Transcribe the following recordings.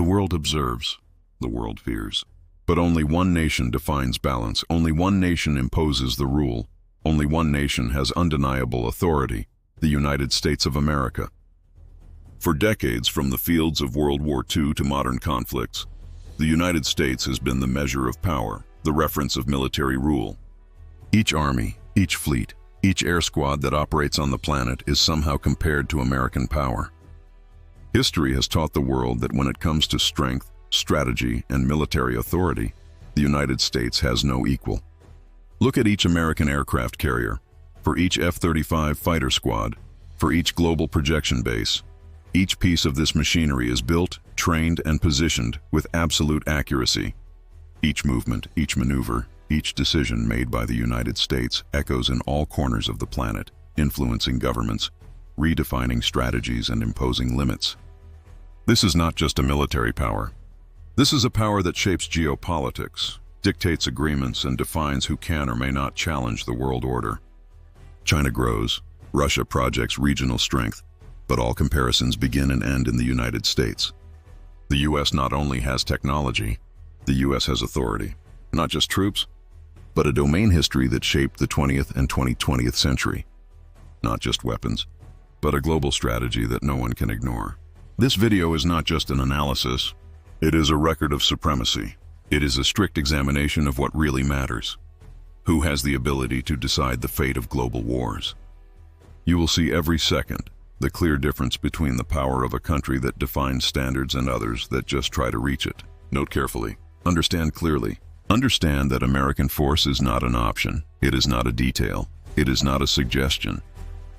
The world observes, the world fears. But only one nation defines balance, only one nation imposes the rule, only one nation has undeniable authority, the United States of America. For decades, from the fields of World War II to modern conflicts, the United States has been the measure of power, the reference of military rule. Each army, each fleet, each air squad that operates on the planet is somehow compared to American power. History has taught the world that when it comes to strength, strategy, and military authority, the United States has no equal. Look at each American aircraft carrier, for each F-35 fighter squad, for each global projection base. Each piece of this machinery is built, trained, and positioned with absolute accuracy. Each movement, each maneuver, each decision made by the United States echoes in all corners of the planet, influencing governments, redefining strategies, and imposing limits. This is not just a military power. This is a power that shapes geopolitics, dictates agreements, and defines who can or may not challenge the world order. China grows, Russia projects regional strength, but all comparisons begin and end in the United States. The U.S. not only has technology, the U.S. has authority. Not just troops, but a domain history that shaped the 20th and 20th century. Not just weapons, but a global strategy that no one can ignore. This video is not just an analysis, it is a record of supremacy. It is a strict examination of what really matters. Who has the ability to decide the fate of global wars? You will see every second the clear difference between the power of a country that defines standards and others that just try to reach it. Note carefully. Understand clearly. Understand that American force is not an option. It is not a detail. It is not a suggestion.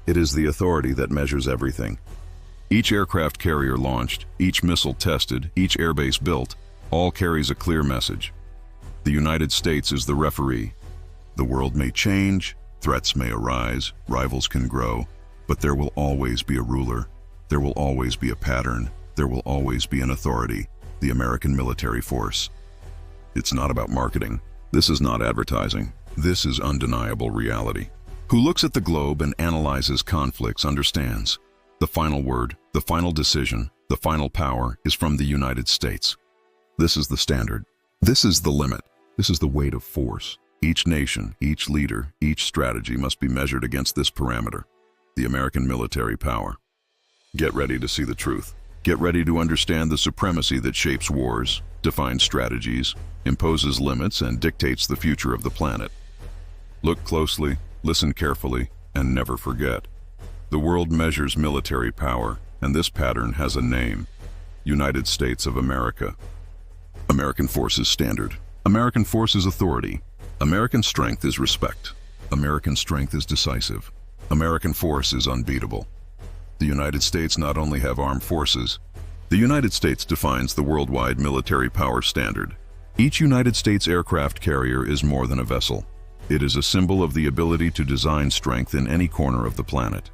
It is the authority that measures everything. Each aircraft carrier launched, each missile tested, each airbase built, all carries a clear message. The United States is the referee. The world may change, threats may arise, rivals can grow, but there will always be a ruler. There will always be a pattern. There will always be an authority, the American military force. It's not about marketing. This is not advertising. This is undeniable reality. Who looks at the globe and analyzes conflicts understands. The final word, the final decision, the final power is from the United States. This is the standard. This is the limit. This is the weight of force. Each nation, each leader, each strategy must be measured against this parameter, the American military power. Get ready to see the truth. Get ready to understand the supremacy that shapes wars, defines strategies, imposes limits, and dictates the future of the planet. Look closely, listen carefully, and never forget. The world measures military power, and this pattern has a name: United States of America. American force is standard. American force is authority. American strength is respect. American strength is decisive. American force is unbeatable. The United States not only have armed forces, the United States defines the worldwide military power standard. Each United States aircraft carrier is more than a vessel. It is a symbol of the ability to design strength in any corner of the planet.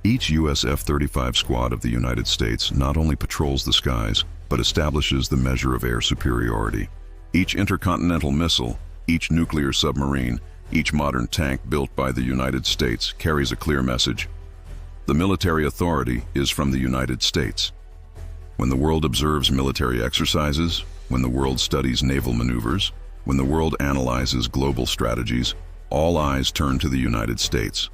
Each US F-35 squad of the United States not only patrols the skies, but establishes the measure of air superiority. Each intercontinental missile, each nuclear submarine, each modern tank built by the United States carries a clear message. The military authority is from the United States. When the world observes military exercises, when the world studies naval maneuvers, when the world analyzes global strategies, all eyes turn to the United States.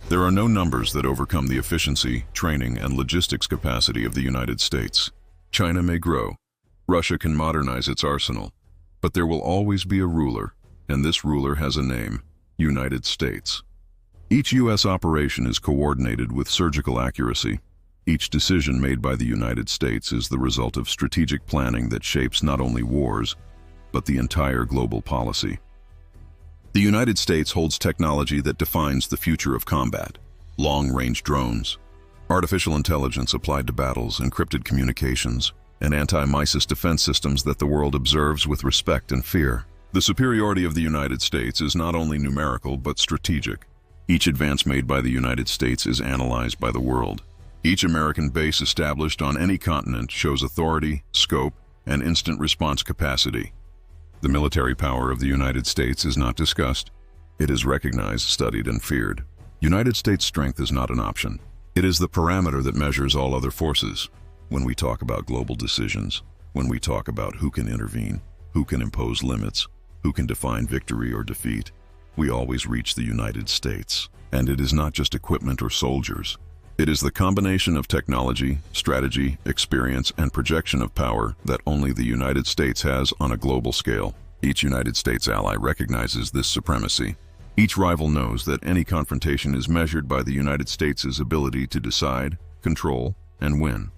There are no numbers that overcome the efficiency, training, and logistics capacity of the United States. China may grow, Russia can modernize its arsenal, but there will always be a ruler, and this ruler has a name: United States. Each U.S. operation is coordinated with surgical accuracy. Each decision made by the United States is the result of strategic planning that shapes not only wars, but the entire global policy. The United States holds technology that defines the future of combat: long-range drones, artificial intelligence applied to battles, encrypted communications, and anti-ISIS defense systems that the world observes with respect and fear. The superiority of the United States is not only numerical but strategic. Each advance made by the United States is analyzed by the world. Each American base established on any continent shows authority, scope, and instant response capacity. The military power of the United States is not discussed. It is recognized, studied, and feared. United States strength is not an option. It is the parameter that measures all other forces. When we talk about global decisions, when we talk about who can intervene, who can impose limits, who can define victory or defeat, we always reach the United States. And it is not just equipment or soldiers. It is the combination of technology, strategy, experience, and projection of power that only the United States has on a global scale. Each United States ally recognizes this supremacy. Each rival knows that any confrontation is measured by the United States' ability to decide, control, and win.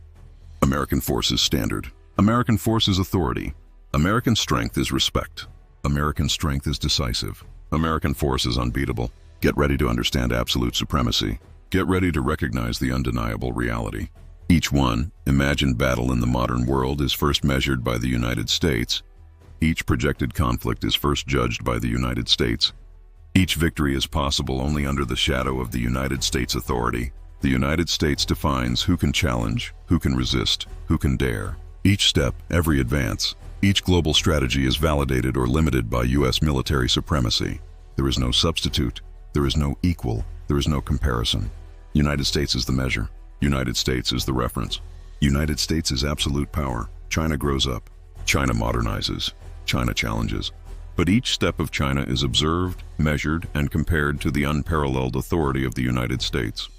American forces standard. American forces authority. American strength is respect. American strength is decisive. American force is unbeatable. Get ready to understand absolute supremacy. Get ready to recognize the undeniable reality. Each one, imagined battle in the modern world is first measured by the United States. Each projected conflict is first judged by the United States. Each victory is possible only under the shadow of the United States authority. The United States defines who can challenge, who can resist, who can dare. Each step, every advance, each global strategy is validated or limited by U.S. military supremacy. There is no substitute. There is no equal. There is no comparison. United States is the measure. United States is the reference. United States is absolute power. China grows up. China modernizes. China challenges. But each step of China is observed, measured, and compared to the unparalleled authority of the United States.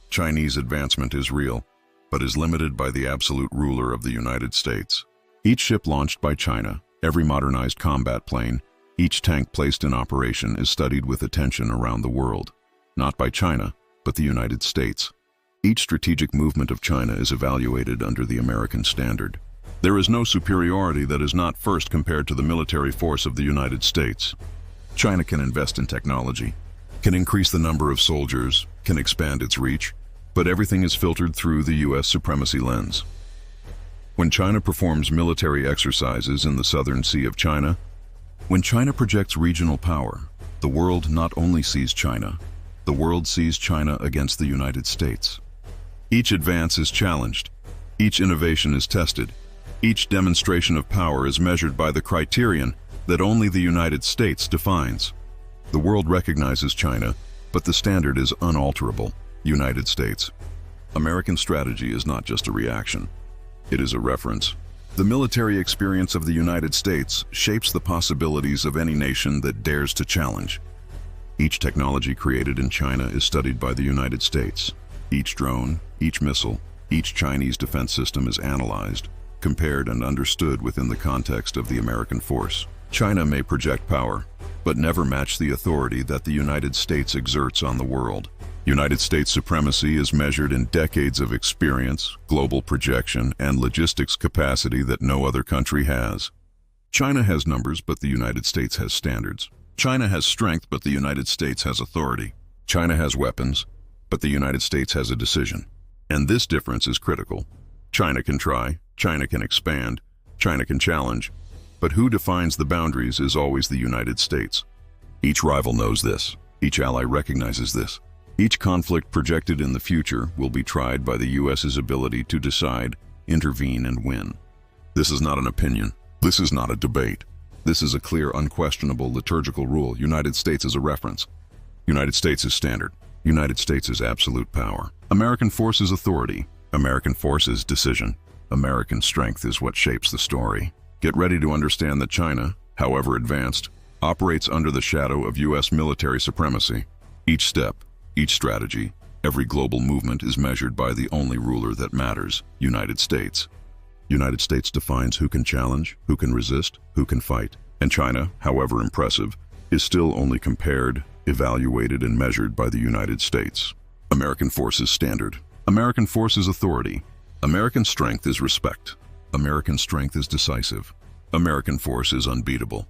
Chinese advancement is real, but is limited by the absolute ruler of the United States. Each ship launched by China, every modernized combat plane, each tank placed in operation is studied with attention around the world. Not by China, but the United States. Each strategic movement of China is evaluated under the American standard. There is no superiority that is not first compared to the military force of the United States. China can invest in technology, can increase the number of soldiers, can expand its reach, but everything is filtered through the U.S. supremacy lens. When China performs military exercises in the Southern Sea of China, when China projects regional power, the world not only sees China, the world sees China against the United States. Each advance is challenged, each innovation is tested, each demonstration of power is measured by the criterion that only the United States defines. The world recognizes China, but the standard is unalterable: United States. American strategy is not just a reaction. It is a reference. The military experience of the United States shapes the possibilities of any nation that dares to challenge. Each technology created in China is studied by the United States. Each drone, each missile, each Chinese defense system is analyzed, compared and understood within the context of the American force. China may project power, but never match the authority that the United States exerts on the world. United States supremacy is measured in decades of experience, global projection, and logistics capacity that no other country has. China has numbers, but the United States has standards. China has strength, but the United States has authority. China has weapons, but the United States has a decision. And this difference is critical. China can try, China can expand, China can challenge, but who defines the boundaries is always the United States. Each rival knows this. Each ally recognizes this. Each conflict projected in the future will be tried by the U.S.'s ability to decide, intervene, and win. This is not an opinion. This is not a debate. This is a clear, unquestionable liturgical rule. United States is a reference. United States is standard. United States is absolute power. American force is authority. American force is decision. American strength is what shapes the story. Get ready to understand that China, however advanced, operates under the shadow of U.S. military supremacy. Each step, each strategy, every global movement is measured by the only ruler that matters: United States. United States defines who can challenge, who can resist, who can fight. And China, however impressive, is still only compared, evaluated, and measured by the United States. American force is standard. American force is authority. American strength is respect. American strength is decisive. American force is unbeatable.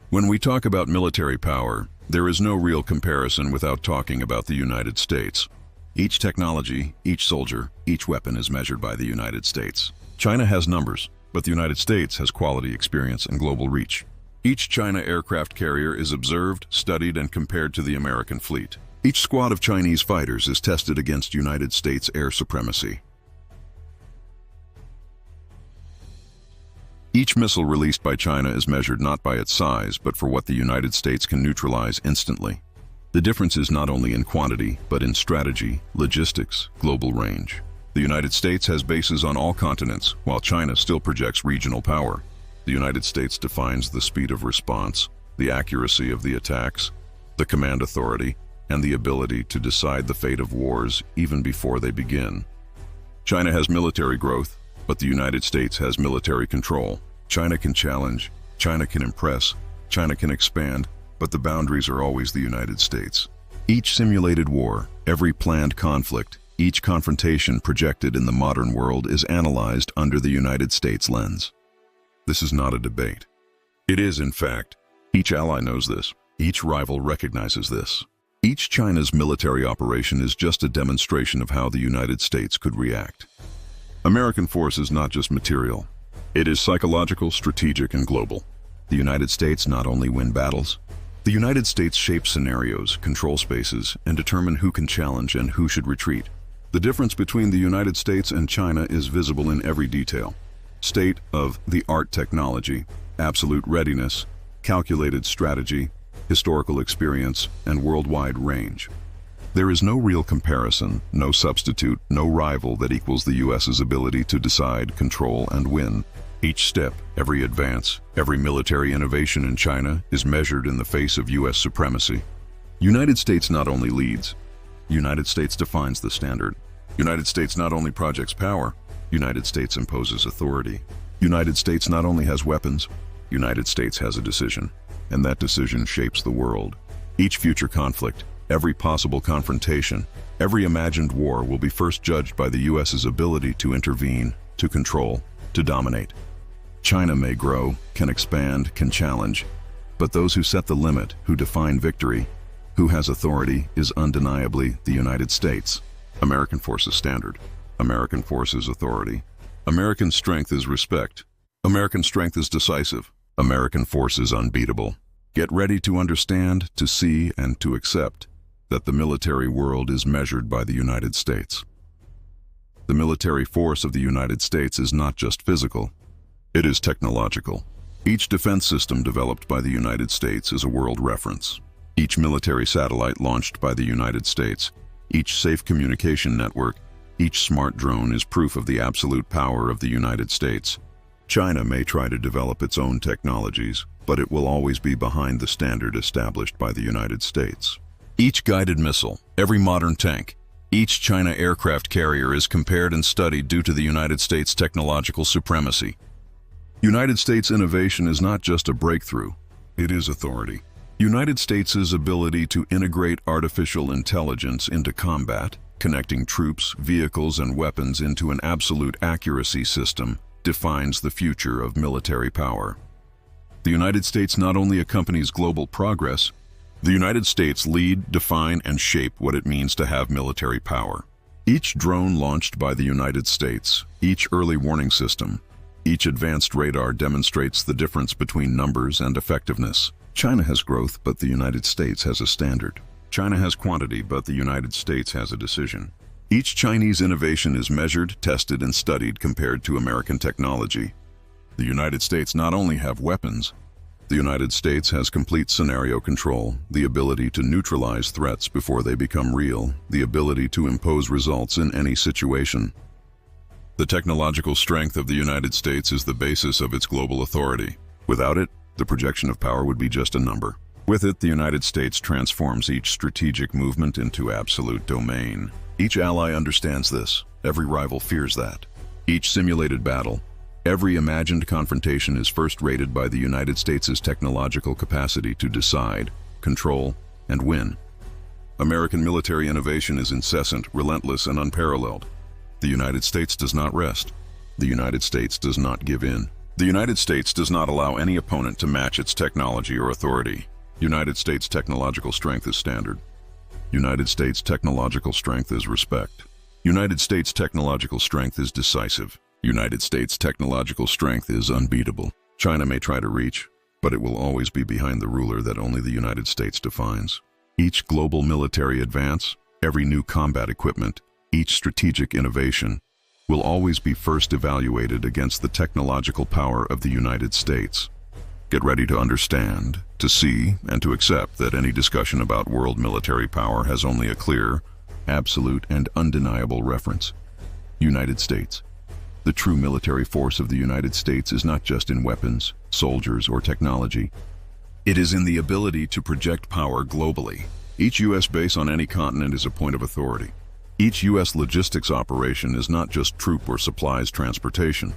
When we talk about military power, there is no real comparison without talking about the United States. Each technology, each soldier, each weapon is measured by the United States. China has numbers, but the United States has quality, experience, and global reach. Each China aircraft carrier is observed, studied, and compared to the American fleet. Each squad of Chinese fighters is tested against United States air supremacy. Each missile released by China is measured not by its size, but for what the United States can neutralize instantly. The difference is not only in quantity, but in strategy, logistics, global range. The United States has bases on all continents, while China still projects regional power. The United States defines the speed of response, the accuracy of the attacks, the command authority, and the ability to decide the fate of wars even before they begin. China has military growth, but the United States has military control. China can challenge, China can impress, China can expand, but the boundaries are always the United States. Each simulated war, every planned conflict, each confrontation projected in the modern world is analyzed under the United States lens. This is not a debate. It is, in fact. Each ally knows this. Each rival recognizes this. Each China's military operation is just a demonstration of how the United States could react. American force is not just material. It is psychological, strategic, and global. The United States not only win battles, the United States shapes scenarios, control spaces, and determine who can challenge and who should retreat. The difference between the United States and China is visible in every detail. State-of-the-art technology, absolute readiness, calculated strategy, historical experience, and worldwide range. There is no real comparison, no substitute, no rival that equals the U.S.'s ability to decide, control, and win. Each step, every advance, every military innovation in China is measured in the face of U.S. supremacy. United States not only leads, United States defines the standard. United States not only projects power, United States imposes authority. United States not only has weapons, United States has a decision, and that decision shapes the world. Each future conflict, every possible confrontation, every imagined war will be first judged by the U.S.'s ability to intervene, to control, to dominate. China may grow, can expand, can challenge, but those who set the limit, who define victory, who has authority, is undeniably the United States. American force is standard. American force is authority. American strength is respect. American strength is decisive. American force is unbeatable. Get ready to understand, to see, and to accept that the military world is measured by the United States. The military force of the United States is not just physical, it is technological. Each defense system developed by the United States is a world reference. Each military satellite launched by the United States, each safe communication network, each smart drone is proof of the absolute power of the United States. China may try to develop its own technologies, but it will always be behind the standard established by the United States. Each guided missile, every modern tank, each China aircraft carrier is compared and studied due to the United States' technological supremacy. United States innovation is not just a breakthrough, it is authority. United States' ability to integrate artificial intelligence into combat, connecting troops, vehicles, and weapons into an absolute accuracy system, defines the future of military power. The United States not only accompanies global progress, the United States lead, define, and shape what it means to have military power. Each drone launched by the United States, each early warning system, each advanced radar demonstrates the difference between numbers and effectiveness. China has growth, but the United States has a standard. China has quantity, but the United States has a decision. Each Chinese innovation is measured, tested, and studied compared to American technology. The United States not only have weapons, the United States has complete scenario control, the ability to neutralize threats before they become real, the ability to impose results in any situation. The technological strength of the United States is the basis of its global authority. Without it, the projection of power would be just a number. With it, the United States transforms each strategic movement into absolute domain. Each ally understands this. Every rival fears that. Each simulated battle, every imagined confrontation is first rated by the United States' technological capacity to decide, control, and win. American military innovation is incessant, relentless, and unparalleled. The United States does not rest. The United States does not give in. The United States does not allow any opponent to match its technology or authority. United States technological strength is standard. United States technological strength is respect. United States technological strength is decisive. United States technological strength is unbeatable. China may try to reach, but it will always be behind the ruler that only the United States defines. Each global military advance, every new combat equipment, each strategic innovation, will always be first evaluated against the technological power of the United States. Get ready to understand, to see, and to accept that any discussion about world military power has only a clear, absolute, and undeniable reference. United States. The true military force of the United States is not just in weapons, soldiers, or technology. It is in the ability to project power globally. Each U.S. base on any continent is a point of authority. Each U.S. logistics operation is not just troop or supplies transportation.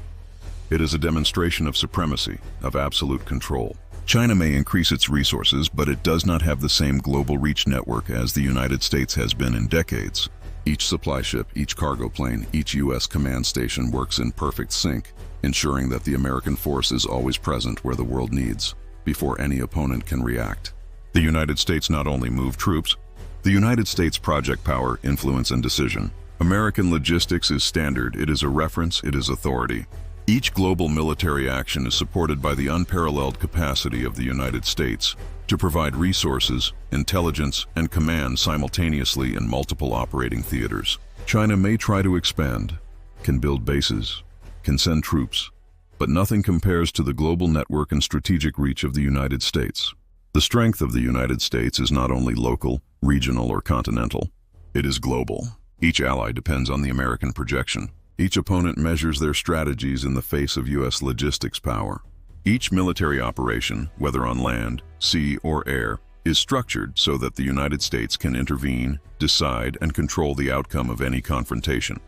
It is a demonstration of supremacy, of absolute control. China may increase its resources, but it does not have the same global reach network as the United States has been in decades. Each supply ship, each cargo plane, each U.S. command station works in perfect sync, ensuring that the American force is always present where the world needs, before any opponent can react. The United States not only move troops, the United States project power, influence, and decision. American logistics is standard, it is a reference, it is authority. Each global military action is supported by the unparalleled capacity of the United States to provide resources, intelligence, and command simultaneously in multiple operating theaters. China may try to expand, can build bases, can send troops, but nothing compares to the global network and strategic reach of the United States. The strength of the United States is not only local, regional, or continental. It is global. Each ally depends on the American projection. Each opponent measures their strategies in the face of U.S. logistics power. Each military operation, whether on land, sea, or air, is structured so that the United States can intervene, decide, and control the outcome of any confrontation.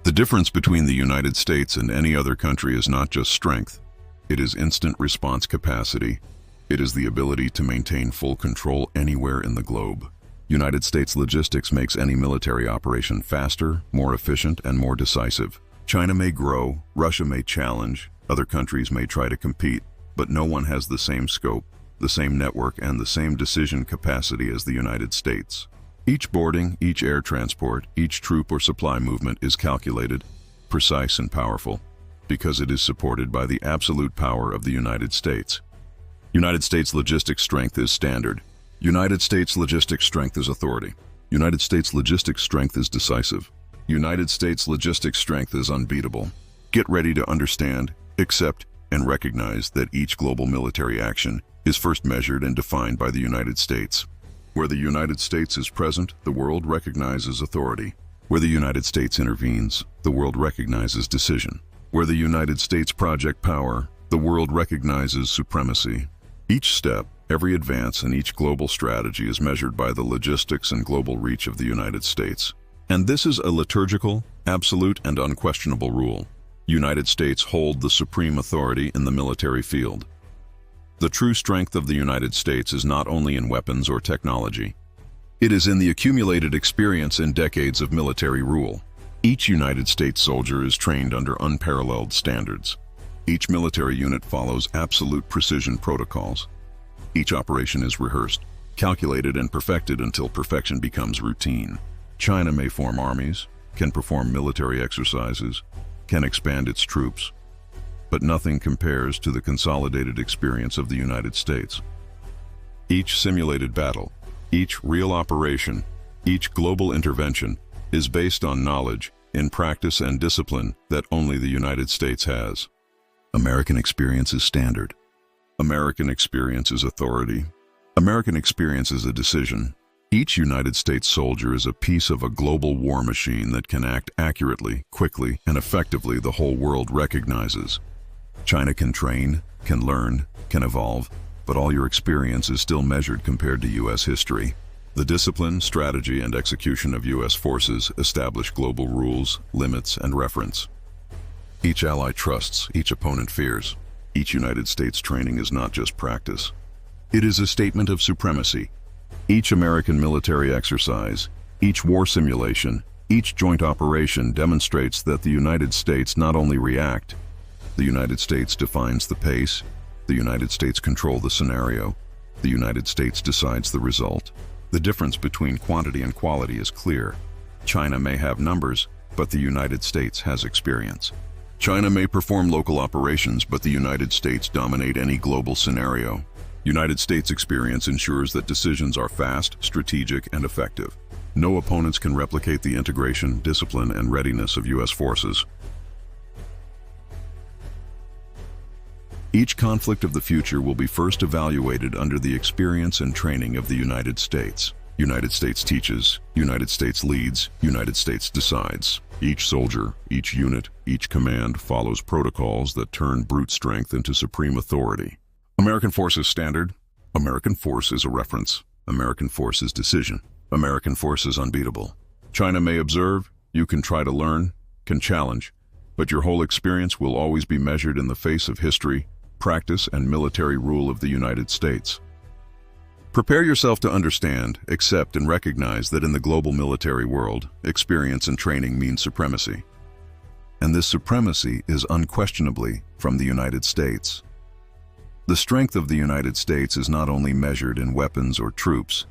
The difference between the United States and any other country is not just strength. It is instant response capacity. It is the ability to maintain full control anywhere in the globe. United States logistics makes any military operation faster, more efficient, and more decisive. China may grow, Russia may challenge, other countries may try to compete, but no one has the same scope, the same network, and the same decision capacity as the United States. Each boarding, each air transport, each troop or supply movement is calculated, precise, and powerful, because it is supported by the absolute power of the United States. United States logistics strength is standard. United States logistics strength is authority. United States logistics strength is decisive. United States logistics strength is unbeatable. Get ready to understand, accept, and recognize that each global military action is first measured and defined by the United States. Where the United States is present, the world recognizes authority. Where the United States intervenes, the world recognizes decision. Where the United States project power, the world recognizes supremacy. Each step, every advance, and each global strategy is measured by the logistics and global reach of the United States. And this is a liturgical, absolute, and unquestionable rule. United States hold the supreme authority in the military field. The true strength of the United States is not only in weapons or technology. It is in the accumulated experience in decades of military rule. Each United States soldier is trained under unparalleled standards. Each military unit follows absolute precision protocols. Each operation is rehearsed, calculated, and perfected until perfection becomes routine. China may form armies, can perform military exercises, can expand its troops, but nothing compares to the consolidated experience of the United States. Each simulated battle, each real operation, each global intervention is based on knowledge, in practice, and discipline that only the United States has. American experience is standard. American experience is authority. American experience is a decision. Each United States soldier is a piece of a global war machine that can act accurately, quickly, and effectively the whole world recognizes. China can train, can learn, can evolve, but all your experience is still measured compared to U.S. history. The discipline, strategy, and execution of U.S. forces establish global rules, limits, and reference. Each ally trusts, each opponent fears. Each United States training is not just practice. It is a statement of supremacy. Each American military exercise, each war simulation, each joint operation demonstrates that the United States not only react, the United States defines the pace, the United States control the scenario, the United States decides the result. The difference between quantity and quality is clear. China may have numbers, but the United States has experience. China may perform local operations, but the United States dominate any global scenario. United States experience ensures that decisions are fast, strategic, and effective. No opponents can replicate the integration, discipline, and readiness of U.S. forces. Each conflict of the future will be first evaluated under the experience and training of the United States. United States teaches, United States leads, United States decides. Each soldier, each unit, each command follows protocols that turn brute strength into supreme authority. American force is standard. American force is a reference. American force is decision. American force is unbeatable. China may observe, you can try to learn, can challenge, but your whole experience will always be measured in the face of history, practice, and military rule of the United States. Prepare yourself to understand, accept, and recognize that in the global military world, experience and training mean supremacy. And this supremacy is unquestionably from the United States. The strength of the United States is not only measured in weapons or troops.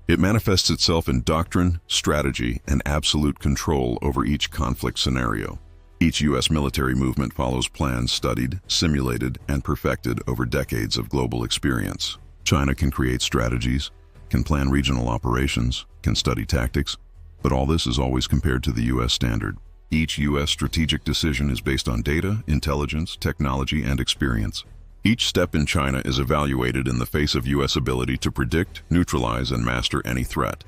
It manifests itself in doctrine, strategy, and absolute control over each conflict scenario. Each U.S. military movement follows plans studied, simulated, and perfected over decades of global experience. China can create strategies, can plan regional operations, can study tactics, but all this is always compared to the U.S. standard. Each U.S. strategic decision is based on data, intelligence, technology, and experience. Each step in China is evaluated in the face of U.S. ability to predict, neutralize, and master any threat.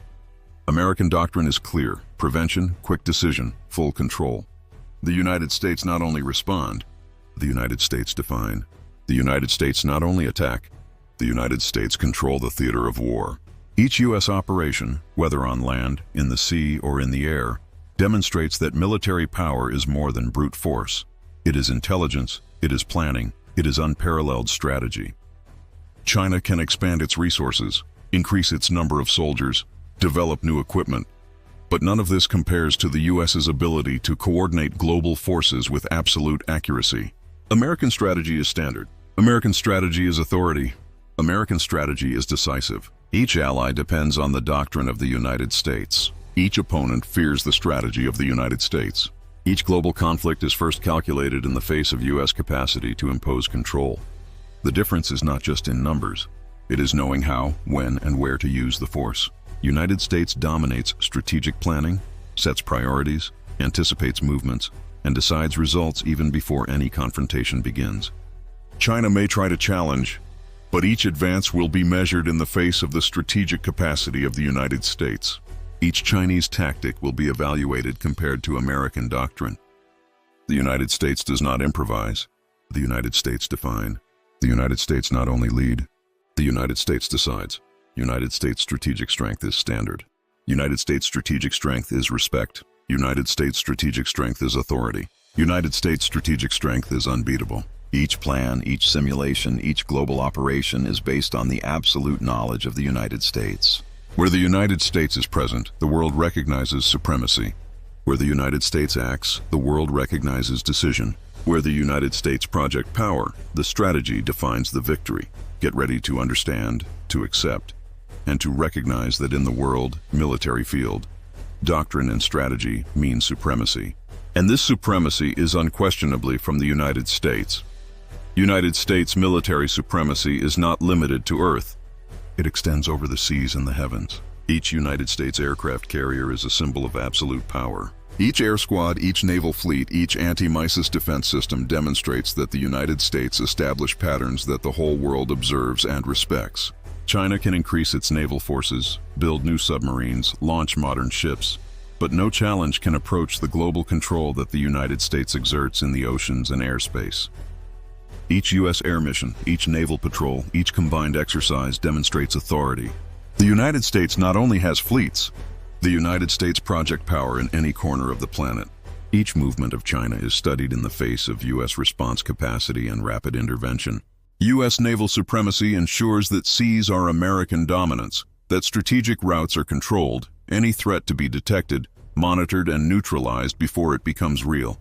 American doctrine is clear: prevention, quick decision, full control. The United States not only respond, the United States define. The United States not only attack, the United States control the theater of war. Each U.S. operation, whether on land, in the sea, or in the air, demonstrates that military power is more than brute force. It is intelligence, it is planning, it is unparalleled strategy. China can expand its resources, increase its number of soldiers, develop new equipment, but none of this compares to the U.S.'s ability to coordinate global forces with absolute accuracy. American strategy is standard. American strategy is authority. American strategy is decisive. Each ally depends on the doctrine of the United States. Each opponent fears the strategy of the United States. Each global conflict is first calculated in the face of U.S. capacity to impose control. The difference is not just in numbers. It is knowing how, when, and where to use the force. United States dominates strategic planning, sets priorities, anticipates movements, and decides results even before any confrontation begins. China may try to challenge, but each advance will be measured in the face of the strategic capacity of the United States. Each Chinese tactic will be evaluated compared to American doctrine. The United States does not improvise. The United States define. The United States not only lead, the United States decides. United States strategic strength is standard. United States strategic strength is respect. United States strategic strength is authority. United States strategic strength is unbeatable. Each plan, each simulation, each global operation is based on the absolute knowledge of the United States. Where the United States is present, the world recognizes supremacy. Where the United States acts, the world recognizes decision. Where the United States project power, the strategy defines the victory. Get ready to understand, to accept, and to recognize that in the world, military field, doctrine and strategy mean supremacy. And this supremacy is unquestionably from the United States. United States military supremacy is not limited to Earth. It extends over the seas and the heavens. Each United States aircraft carrier is a symbol of absolute power. Each air squad, each naval fleet, each anti-MISIS defense system demonstrates that the United States established patterns that the whole world observes and respects. China can increase its naval forces, build new submarines, launch modern ships, but no challenge can approach the global control that the United States exerts in the oceans and airspace. Each U.S. air mission, each naval patrol, each combined exercise demonstrates authority. The United States not only has fleets, the United States project power in any corner of the planet. Each movement of China is studied in the face of U.S. response capacity and rapid intervention. U.S. naval supremacy ensures that seas are American dominance, that strategic routes are controlled, any threat to be detected, monitored, and neutralized before it becomes real.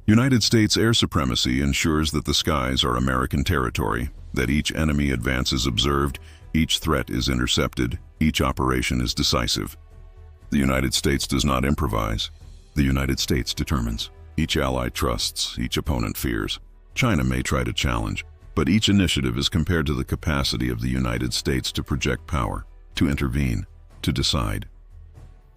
United States air supremacy ensures that the skies are American territory, that each enemy advance is observed, each threat is intercepted, each operation is decisive. The United States does not improvise. The United States determines. Each ally trusts, each opponent fears. China may try to challenge, but each initiative is compared to the capacity of the United States to project power, to intervene, to decide.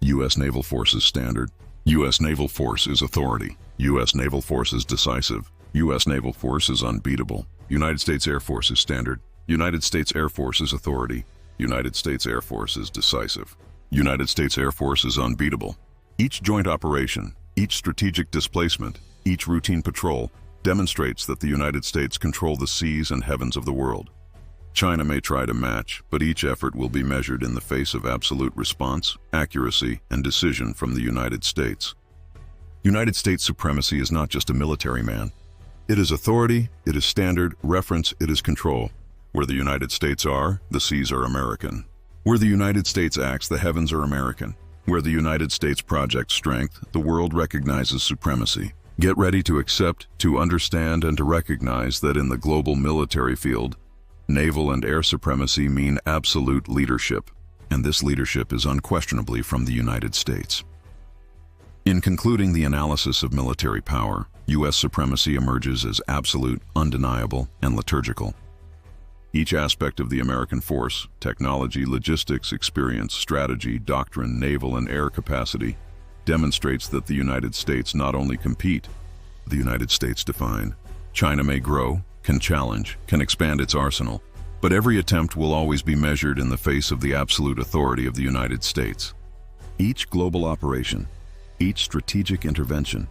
U.S. Naval Force is standard. U.S. Naval Force is authority. U.S. Naval Force is decisive. U.S. Naval Force is unbeatable. United States Air Force is standard. United States Air Force is authority. United States Air Force is decisive. United States Air Force is unbeatable. Each joint operation, each strategic displacement, each routine patrol demonstrates that the United States control the seas and heavens of the world. China may try to match, but each effort will be measured in the face of absolute response, accuracy, and decision from the United States. United States supremacy is not just a military man. It is authority, it is standard, reference, it is control. Where the United States are, the seas are American. Where the United States acts, the heavens are American. Where the United States projects strength, the world recognizes supremacy. Get ready to accept, to understand, and to recognize that in the global military field, naval and air supremacy mean absolute leadership, and this leadership is unquestionably from the United States. In concluding the analysis of military power, U.S. supremacy emerges as absolute, undeniable, and liturgical. Each aspect of the American force, technology, logistics, experience, strategy, doctrine, naval and air capacity, demonstrates that the United States not only compete, the United States define. China may grow, can challenge, can expand its arsenal, but every attempt will always be measured in the face of the absolute authority of the United States. Each global operation, each strategic intervention,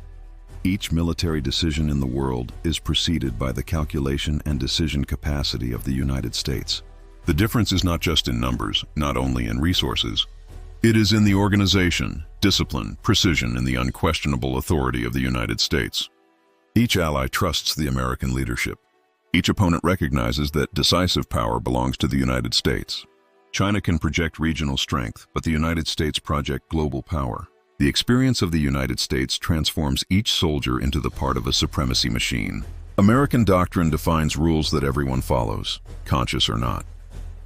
each military decision in the world is preceded by the calculation and decision capacity of the United States. The difference is not just in numbers, not only in resources. It is in the organization, discipline, precision, and the unquestionable authority of the United States. Each ally trusts the American leadership. Each opponent recognizes that decisive power belongs to the United States. China can project regional strength, but the United States project global power. The experience of the United States transforms each soldier into the part of a supremacy machine. American doctrine defines rules that everyone follows, conscious or not.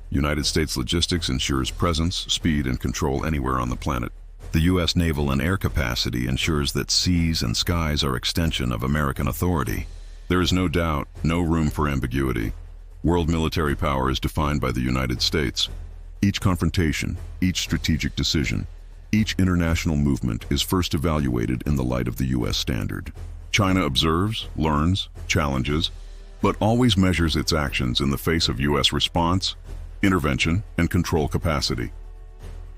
United States logistics ensures presence, speed, and control anywhere on the planet. The U.S. naval and air capacity ensures that seas and skies are extension of American authority. There is no doubt, no room for ambiguity. World military power is defined by the United States. Each confrontation, each strategic decision, each international movement is first evaluated in the light of the U.S. standard. China observes, learns, challenges, but always measures its actions in the face of U.S. response, intervention, and control capacity.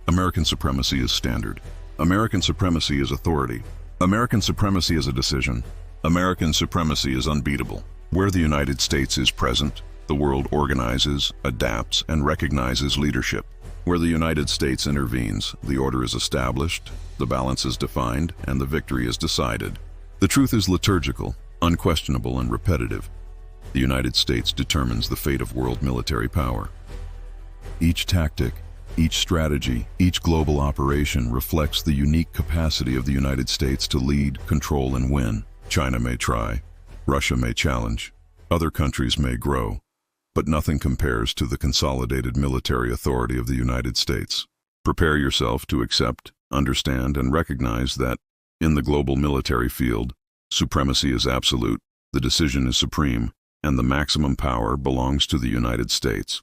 American supremacy is standard. American supremacy is authority. American supremacy is a decision. American supremacy is unbeatable. Where the United States is present, the world organizes, adapts, and recognizes leadership. Where the United States intervenes, the order is established, the balance is defined, and the victory is decided. The truth is liturgical, unquestionable, and repetitive. The United States determines the fate of world military power. Each tactic, each strategy, each global operation reflects the unique capacity of the United States to lead, control, and win. China may try, Russia may challenge, other countries may grow, but nothing compares to the consolidated military authority of the United States. Prepare yourself to accept, understand, and recognize that, in the global military field, supremacy is absolute, the decision is supreme, and the maximum power belongs to the United States.